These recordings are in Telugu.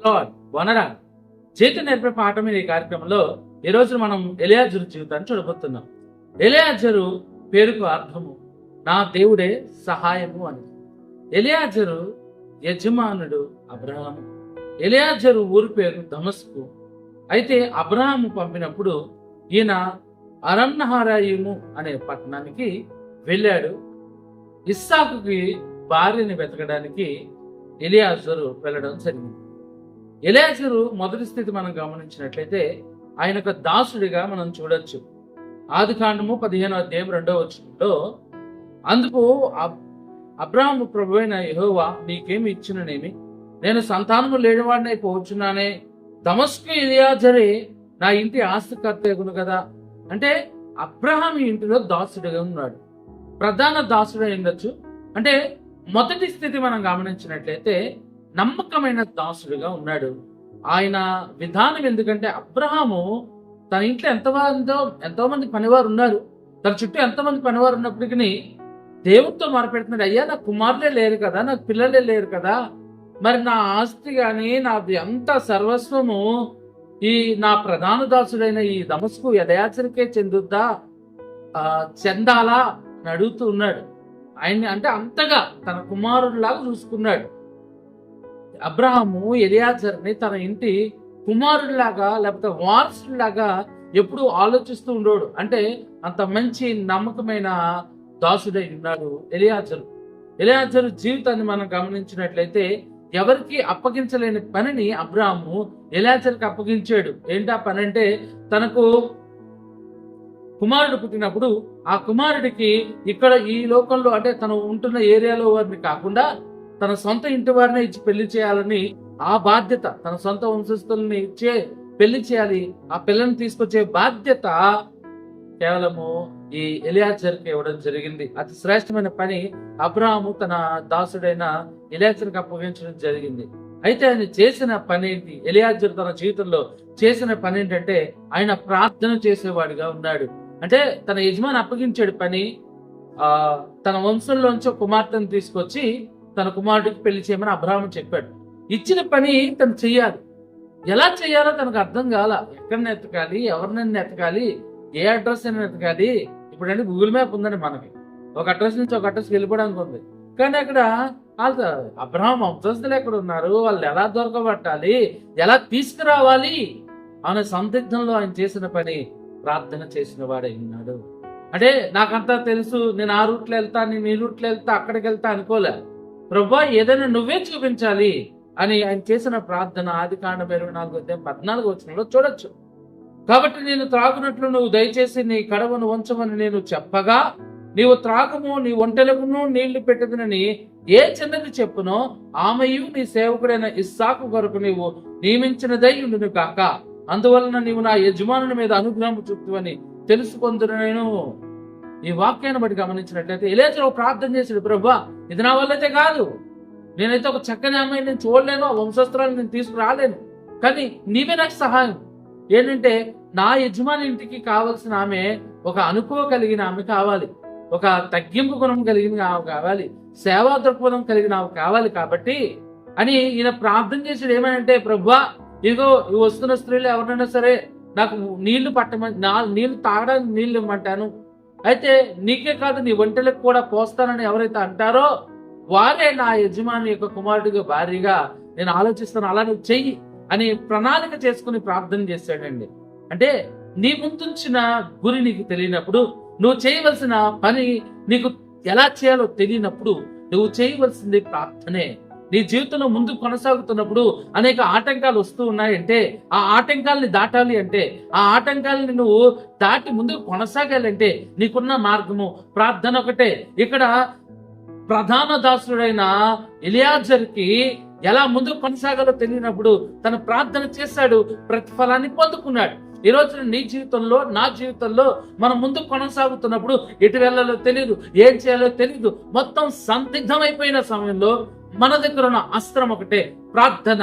లార్డ్ వనరా చేతి నేర్పే పాఠం ఈ కార్యక్రమంలో ఈ రోజు మనం ఎలియాజరు జీవితాన్ని చూడబోతున్నాం. ఎలియాజరు పేరుకు అర్థము నా దేవుడే సహాయము అని. ఎలియాజరు యజమానుడు అబ్రహాము. ఎలియాజరు ఊరి పేరు దమస్కు. అయితే అబ్రహాము పంపినప్పుడు ఈయన అరణ్యహారాయిము అనే పట్టణానికి వెళ్ళాడు. ఇస్సాకుకి భార్యని వెతకడానికి ఎలియాజరు వెళ్ళడం జరిగింది. ఎలియాజరు మొదటి స్థితి మనం గమనించినట్లయితే ఆయన ఒక దాసుడిగా మనం చూడొచ్చు. ఆదికాండము 15వ అధ్యాయం 2వ వచనంలో అందుకు అబ్రాహాము ప్రభు అయిన యెహోవా నీకేమి ఇచ్చిననేమి, నేను సంతానము లేనివాడినై పోవచ్చున్నానే, దమస్కు ఎలియాజరే నా ఇంటి ఆస్తికర్తగును కదా. అంటే అబ్రహాం ఇంటిలో దాసుడిగా ఉన్నాడు, ప్రధాన దాసుడు ఉండొచ్చు. అంటే మొదటి స్థితి మనం గమనించినట్లయితే నమ్మకమైన దాసుడిగా ఉన్నాడు. ఆయన విధానం ఎందుకంటే అబ్రహాము తన ఇంట్లో ఎంతో మంది పనివారు ఉన్నారు, తన చుట్టూ ఎంతమంది పనివారు ఉన్నప్పటికీ దేవుడితో మొరపెడుతున్నాడు, అయ్యా నాకు కుమారులే లేరు కదా, నాకు పిల్లలే లేరు కదా, మరి నా ఆస్తి కానీ నాది అంత సర్వస్వము ఈ నా ప్రధాన దాసుడైన ఈ దమస్కు ఎలియాజరుకే చెందాలా అని అడుగుతూ ఉన్నాడు. ఆయన్ని అంటే అంతగా తన కుమారుడిలాగా చూసుకున్నాడు. అబ్రహాము ఎలియాజర్ని తన ఇంటి కుమారుడిలాగా లేకపోతే వారసుడిలాగా ఎప్పుడు ఆలోచిస్తూ ఉండేవాడు. అంటే అంత మంచి నమ్మకమైన దాసుడై ఉన్నాడు ఎలియాజరు. ఎలియాజరు జీవితాన్ని మనం గమనించినట్లయితే ఎవరికి అప్పగించలేని పనిని అబ్రహాము ఎలియాజర్కి అప్పగించాడు. ఏంటి ఆ పని అంటే, తనకు కుమారుడు పుట్టినప్పుడు ఆ కుమారుడికి ఇక్కడ ఈ లోకంలో అంటే తను ఉంటున్న ఏరియాలో వారిని కాకుండా తన సొంత ఇంటి వారిని ఇచ్చి పెళ్లి చేయాలని ఆ బాధ్యత, తన సొంత వంశస్థుల్ని ఇచ్చే పెళ్లి చేయాలి, ఆ పిల్లని తీసుకొచ్చే బాధ్యత కేవలము ఈ ఎలియాజర్కి ఇవ్వడం జరిగింది. అతి శ్రేష్టమైన పని అబ్రహాము తన దాసుడైన ఎలియాజర్కి అప్పగించడం జరిగింది. అయితే ఆయన చేసిన పని ఏంటి? ఎలియాజరు తన జీవితంలో చేసిన పని ఏంటంటే ఆయన ప్రార్థన చేసేవాడిగా ఉన్నాడు. అంటే తన యజమాని అప్పగించాడు పని, తన వంశంలోంచి కుమార్తెను తీసుకొచ్చి తన కుమారుడికి పెళ్లి చేయమని అబ్రహాము చెప్పాడు. ఇచ్చిన పని తను చెయ్యాలి. ఎలా చెయ్యాలో తనకు అర్థం కాల. ఎక్కడిని ఎతకాలి, ఎవరినైనా ఎతకాలి, ఏ అడ్రస్ అయినా ఎతకాలి. ఇప్పుడంటే గూగుల్ మ్యాప్ ఉందండి, మనకి ఒక అడ్రస్ నుంచి ఒక అడ్రస్కి వెళ్ళిపోవడానికి ఉంది. కానీ అక్కడ వాళ్ళు అబ్రహాం వంశస్థులు ఎక్కడ ఉన్నారు, వాళ్ళు ఎలా దొరకబట్టాలి, ఎలా తీసుకురావాలి అనే సందిగ్ధంలో ఆయన చేసిన పని ప్రార్థన చేసిన వాడే ఉన్నాడు. అంటే నాకంతా తెలుసు, నేను ఆ రూట్లో వెళ్తా, నేను ఈ రూట్లో వెళ్తా, అక్కడికి వెళ్తా అనుకోలే. ప్రభువా ఏదైనా నువ్వే చూపించాలి అని ఆయన చేసిన ప్రార్థన ఆదికాండం 24వ అధ్యాయం 14వ వచనంలో చూడొచ్చు. కాబట్టి నేను త్రాగునట్లు నువ్వు దయచేసి నీ కడవను ఉంచమని నేను చెప్పగా, నీవు త్రాగము నీ ఒంటెలకును నీళ్లు పెట్టదునని ఏ చిన్నది చెప్పునో ఆమెయు నీ సేవకుడైన ఇస్సాకు కొరకు నీవు నియమించినదై ఉండును కాక, అందువలన నీవు నా యజమానుని మీద అనుగ్రహం చూపువని తెలుసుకొందును. నేను ఈ వాక్యాన్ని బట్టి గమనించినట్లయితే ఎలియాజరు ప్రార్థన చేశాడు, ప్రభువా ఇది నా వల్లైతే కాదు, నేనైతే ఒక చక్కని అమ్మాయిని నేను చూడలేను, ఆ వంశస్త్రాలను నేను తీసుకురాలేను, కానీ నీవే నాకు సహాయం. ఏంటంటే నా యజమాని ఇంటికి కావలసిన ఆమె ఒక అనుకువ కలిగిన ఆమె కావాలి, ఒక తగ్గింపు గుణం కలిగిన ఆమె కావాలి, సేవా దృక్పథం కలిగిన ఆమె కావాలి. కాబట్టి అని ఈయన ప్రార్థన చేసాడు. ఏమనంటే, ప్రభువా ఇదిగో ఈ వస్తున్న స్త్రీలు ఎవరైనా సరే నాకు నీళ్లు పట్టమని, నీళ్లు తాగడానికి నీళ్లు ఇవ్వమంటాను, అయితే నీకే కాదు నీ ఒంటెలకు కూడా పోస్తానని ఎవరైతే అంటారో వారే నా యజమాని యొక్క కుమారుడిగా భార్యగా నేను ఆలోచిస్తాను, అలా నువ్వు చెయ్యి అని ప్రణాళిక చేసుకుని ప్రార్థన చేశాడండి. అంటే నీ ముందుంచిన గురి నీకు తెలియనప్పుడు, నువ్వు చేయవలసిన పని నీకు ఎలా చేయాలో తెలియనప్పుడు నువ్వు చేయవలసింది ప్రార్థనే. నీ జీవితంలో ముందు కొనసాగుతున్నప్పుడు అనేక ఆటంకాలు వస్తూ ఉన్నాయంటే, ఆ ఆటంకాలని దాటాలి అంటే, ఆ ఆటంకాలని నువ్వు దాటి ముందుకు కొనసాగాలంటే నీకున్న మార్గము ప్రార్థన ఒకటే. ఇక్కడ ప్రధాన దాసుడైన ఎలియాజర్కి ఎలా ముందుకు కొనసాగాలో తెలియనప్పుడు తన ప్రార్థన చేశాడు, ప్రతిఫలాన్ని పొందుకున్నాడు. ఈ రోజు నీ జీవితంలో, నా జీవితంలో మనం ముందుకు కొనసాగుతున్నప్పుడు ఎటు వెళ్ళాలో తెలియదు, ఏం చేయాలో తెలియదు, మొత్తం సందిగ్ధమైపోయిన సమయంలో మన దగ్గర ఉన్న అస్త్రం ఒకటే, ప్రార్థన.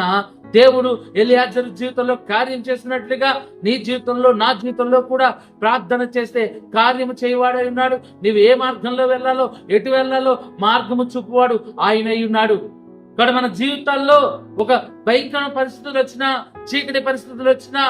దేవుడు ఎలియాజరు జీవితంలో కార్యం చేసినట్లుగా నీ జీవితంలో, నా జీవితంలో కూడా ప్రార్థన చేస్తే కార్యము చేయవాడై ఉన్నాడు. నీవు ఏ మార్గంలో వెళ్ళాలో, ఎటు వెళ్ళాలో మార్గము చూపువాడు ఆయన అయి ఉన్నాడు. ఇక్కడ మన జీవితాల్లో ఒక భయంకర పరిస్థితులు వచ్చినా, చీకటి పరిస్థితులు వచ్చినా,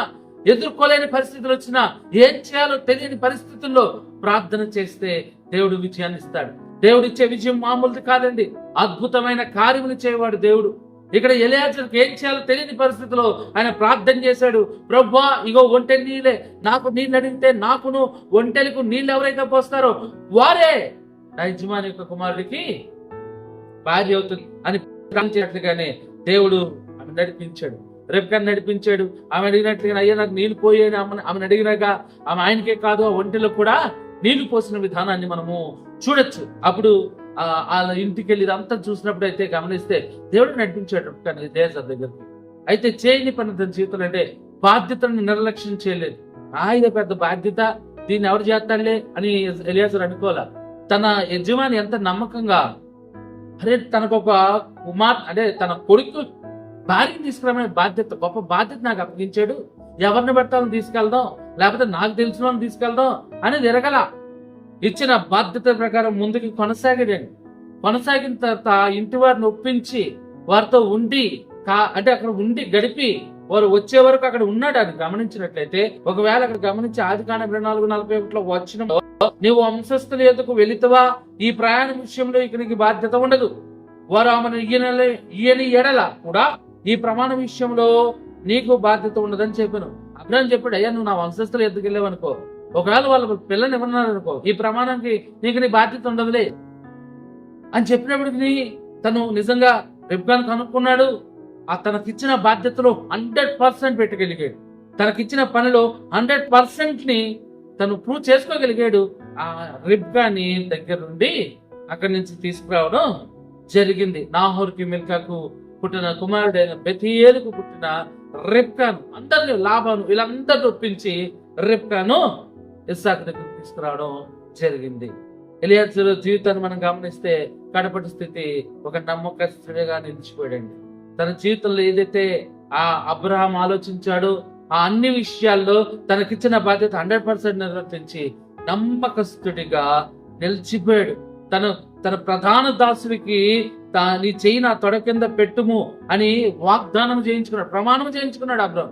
ఎదుర్కోలేని పరిస్థితులు వచ్చినా, ఏం చేయాలో తెలియని పరిస్థితుల్లో ప్రార్థన చేస్తే దేవుడు విజయాన్ని ఇస్తాడు. దేవుడు ఇచ్చే విజయం మామూలుది కాదండి. అద్భుతమైన కార్యములు చేయవాడు దేవుడు. ఇక్కడ ఎలియాజరుకు ఏం చేయాలో తెలియని పరిస్థితిలో ఆయన ప్రార్థన చేశాడు. ప్రభువా, ఇగో ఒంటె నీళ్ళే, నాకు నీళ్ళు అడిగితే నాకును ఒంటెలకు నీళ్ళు ఎవరైతే పోస్తారో వారే నా యజమాని యొక్క కుమారుడికి భార్య అవుతుంది అని ప్రార్థించినట్లుగానే దేవుడు ఆమె నడిపించాడు. రెబ్కాను నడిపించాడు. ఆమె అడిగినట్లుగా అయ్యా నాకు నీళ్లు పోయేది ఆమెను అడిగినాక ఆమె ఆయనకే కాదు ఆ ఒంటెలో కూడా నీళ్లు పోసిన విధానాన్ని మనము చూడొచ్చు. అప్పుడు వాళ్ళ ఇంటికి వెళ్ళి ఇదంతా చూసినప్పుడు అయితే గమనిస్తే దేవుడు నడిపించాడు కానీ ఎలియాజరు దగ్గరికి. అయితే చేయని పని తన జీవితంలో అంటే బాధ్యతను నిర్లక్ష్యం చేయలేదు. ఆయన పెద్ద బాధ్యత, దీన్ని ఎవరు చేస్తాడులే అని ఎలియాజరు అనుకోలే. తన యజమాని ఎంత నమ్మకంగా, అరే తనకు ఒక అంటే తన కొడుకు భార్యను తీసుకురామనే బాధ్యత, గొప్ప బాధ్యత నాకు అప్పగించాడు. ఎవరిని పట్టాలని తీసుకెళ్దాం, లేకపోతే నాకు తెలిసిన వాళ్ళని తీసుకెళ్దాం అనేది ఎరగల. ఇచ్చిన బాధ్యత ప్రకారం ముందుకు కొనసాగాడండి. కొనసాగిన తర్వాత ఇంటి వారిని ఒప్పించి వారితో ఉండి అంటే అక్కడ ఉండి గడిపి వారు వచ్చే వరకు అక్కడ ఉన్నాడు. అని గమనించినట్లయితే ఒకవేళ అక్కడ గమనించి ఆదికాండం 24:41 వచ్చిన నీవు వంశస్థుల ఎదుకు వెళితవా, ఈ ప్రయాణం విషయంలో ఇక నీకు బాధ్యత ఉండదు. వారు ఆమెను ఈయని ఎడల కూడా ఈ ప్రమాణ విషయంలో నీకు బాధ్యత ఉండదని చెప్పాను. అబ్రాహాము చెప్పాడు, అయ్యా నువ్వు నా వంశస్థుల ఎద్దుకు వెళ్ళావనుకో, ఒకవేళ వాళ్ళ పిల్లని ఎవరన్నారు అనుకో, ఈ ప్రమాణానికి నీకు నీ బాధ్యత ఉండదులే అని చెప్పినప్పటికీ తను నిజంగా రెబ్కాను కనుక్కున్నాడు. తనకిచ్చిన బాధ్యతలో 100% పెట్టగలిగాడు. తనకిచ్చిన పనిలో 100% తను ప్రూవ్ చేసుకోగలిగాడు. ఆ రెబ్కాని దగ్గర నుండి అక్కడి నుంచి తీసుకురావడం జరిగింది. నాహోరుకి మిల్కాకు పుట్టిన కుమారుడైన బెతీయేలుకు పుట్టిన రెబ్కాను అందరినీ లాబాను వీళ్ళందరినీ ఒప్పించి రెబ్కాను ఇస్సాకు దగ్గర తీసుకురావడం జరిగింది. ఎలియాజరు జీవితాన్ని మనం గమనిస్తే కడపటి స్థితి ఒక నమ్మకస్తుడిగా నిలిచిపోయాడండి. తన జీవితంలో ఏదైతే ఆ అబ్రహాం ఆలోచించాడో ఆ అన్ని విషయాల్లో తనకిచ్చిన బాధ్యత 100% నిర్వర్తించి నమ్మకస్తుడిగా నిలిచిపోయాడు. తన ప్రధాన దాసుడికి నీ చెయ్యి నా తొడ కింద పెట్టుము అని వాగ్దానం చేయించుకున్నాడు, ప్రమాణం చేయించుకున్నాడు అబ్రహాం.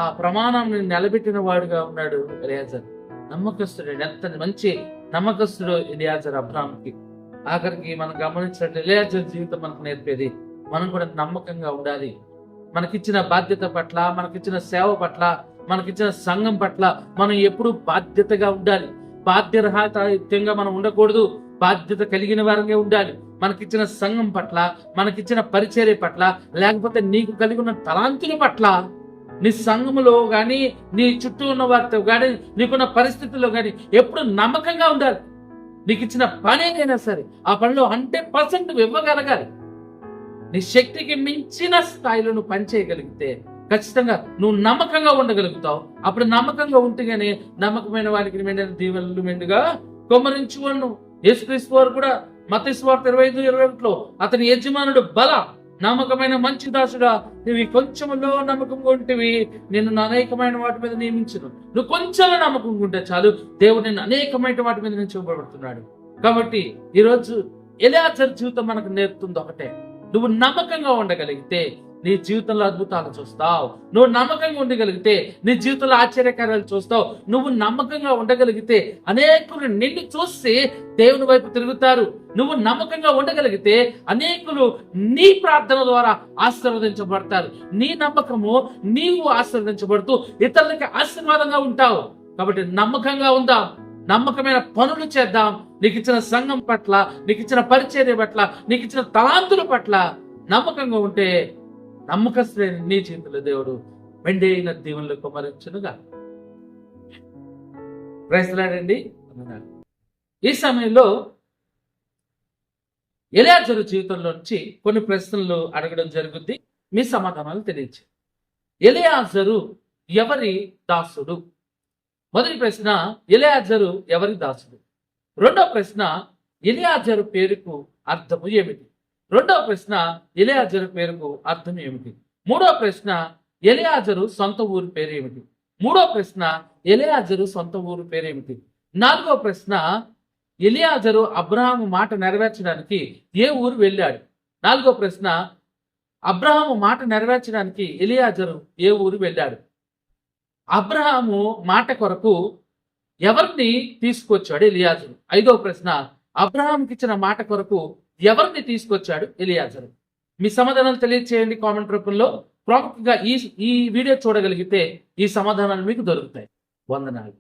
ఆ ప్రమాణాన్ని నిలబెట్టిన వాడుగా ఉన్నాడు ఎలియాజరు. నమ్మకస్తుడు, ఎంత మంచి నమ్మకస్తుడు ఎలియాజరు అబ్రహాంకి. ఆఖరికి మనం గమనించినట్టు ఎలియాజరు జీవితం మనకు నేర్పేది మనం కూడా నమ్మకంగా ఉండాలి. మనకిచ్చిన బాధ్యత పట్ల, మనకిచ్చిన సేవ పట్ల, మనకిచ్చిన సంఘం పట్ల మనం ఎప్పుడు బాధ్యతగా ఉండాలి. బాధ్యరహితంగా మనం ఉండకూడదు, బాధ్యత కలిగిన వారంగా ఉండాలి. మనకిచ్చిన సంఘం పట్ల, మనకిచ్చిన పరిచర్య పట్ల, లేకపోతే నీకు కలిగి ఉన్న తలాంతుల పట్ల, నీ సంఘములో కానీ నీ చుట్టూ ఉన్న వారితో కానీ నీకున్న పరిస్థితుల్లో కానీ ఎప్పుడు నమ్మకంగా ఉండాలి. నీకు ఇచ్చిన పని ఏదైనా సరే ఆ పనిలో 100% ఇవ్వగలగాలి. నీ శక్తికి మించిన స్థాయిలో నువ్వు పనిచేయగలిగితే ఖచ్చితంగా నువ్వు నమ్మకంగా ఉండగలుగుతావు. అప్పుడు నమ్మకంగా ఉంటేగానే నమ్మకమైన వారికి మెండిన దీవెనలు మెండుగా కొమ్మరించుకోను. యేసుక్రీస్తు వారు కూడా మత్తయి సువార్త 25:21 అతని యజమానుడు బల నమ్మకమైన మంచి దాసుడా, నువ్వు కొంచెంలో నమ్మకంగా ఉంటేవి నిన్ను అనేకమైన వాటి మీద నియమించును. నువ్వు కొంచెం నమ్మకంగా ఉంటే చాలు, దేవుడు నిన్ను అనేకమైన వాటి మీద నుంచి చూపబడుతున్నాడు. కాబట్టి ఈరోజు ఎలియాజరు జీవితం మనకు నేర్పుతుంది ఒకటే, నువ్వు నమ్మకంగా ఉండగలిగితే నీ జీవితంలో అద్భుతాలు చూస్తావు. నువ్వు నమ్మకంగా ఉండగలిగితే నీ జీవితంలో ఆశ్చర్యకార్యాలు చూస్తావు. నువ్వు నమ్మకంగా ఉండగలిగితే అనేకులు నిన్ను చూసి దేవుని వైపు తిరుగుతారు. నువ్వు నమ్మకంగా ఉండగలిగితే అనేకులు నీ ప్రార్థన ద్వారా ఆశీర్వదించబడతారు. నీ నమ్మకము నీవు ఆశీర్వదించబడుతూ ఇతరులకి ఆశీర్వాదంగా ఉంటావు. కాబట్టి నమ్మకంగా ఉందాం, నమ్మకమైన పనులు చేద్దాం. నీకు ఇచ్చిన సంఘం పట్ల, నీకు ఇచ్చిన పరిచర్య పట్ల, నీకు ఇచ్చిన తలాంతుల పట్ల నమ్మకంగా ఉంటే నమ్మకస్తులైన నీ జీవితంలో దేవుడు మెండైన దీవెనలు కుమ్మరించునుగా. ప్రశ్నలాడండి. ఈ సమయంలో ఎలియాజరు జీవితంలో నుంచి కొన్ని ప్రశ్నలు అడగడం జరుగుద్ది. మీ సమాధానాలు తెలియచ్చు. ఎలియాజరు ఎవరి దాసుడు? మొదటి ప్రశ్న, ఎలియాజరు ఎవరి దాసుడు? రెండో ప్రశ్న, ఎలియాజరు పేరుకు అర్థము ఏమిటి? రెండవ ప్రశ్న, ఎలియాజరు పేరుకు అర్థం ఏమిటి? మూడో ప్రశ్న, ఎలియాజరు సొంత ఊరు పేరు ఏమిటి? మూడో ప్రశ్న, ఎలియాజరు సొంత ఊరు పేరేమిటి? నాలుగో ప్రశ్న, ఎలియాజరు అబ్రహాము మాట నెరవేర్చడానికి ఏ ఊరు వెళ్ళాడు? నాలుగో ప్రశ్న, అబ్రహాము మాట నెరవేర్చడానికి ఎలియాజరు ఏ ఊరు వెళ్ళాడు? అబ్రహాము మాట కొరకు ఎవరిని తీసుకొచ్చాడు ఎలియాజరు? 5వ ప్రశ్న, అబ్రహాంకి ఇచ్చిన మాట కొరకు ఎవరిని తీసుకొచ్చాడు ఎలియాజరు? మీ సమాధానాలు తెలియజేయండి కామెంట్ రూపంలో. ప్రాముఖ్యంగా ఈ వీడియో చూడగలిగితే ఈ సమాధానాలు మీకు దొరుకుతాయి. వందనాలు.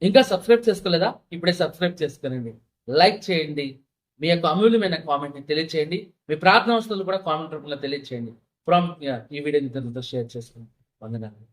ఇంకా సబ్స్క్రైబ్ చేసుకోలేదా? ఇప్పుడే సబ్స్క్రైబ్ చేసుకోనండి, లైక్ చేయండి, మీ యొక్క అమూల్యమైన కామెంట్ని తెలియచేయండి, మీ ప్రార్థన వస్తువులు కూడా కామెంట్ రూపంలో తెలియచేయండి. ప్రాముఖ్యంగా ఈ వీడియోని ఇతరులతో షేర్ చేసుకోండి. వందనాలు.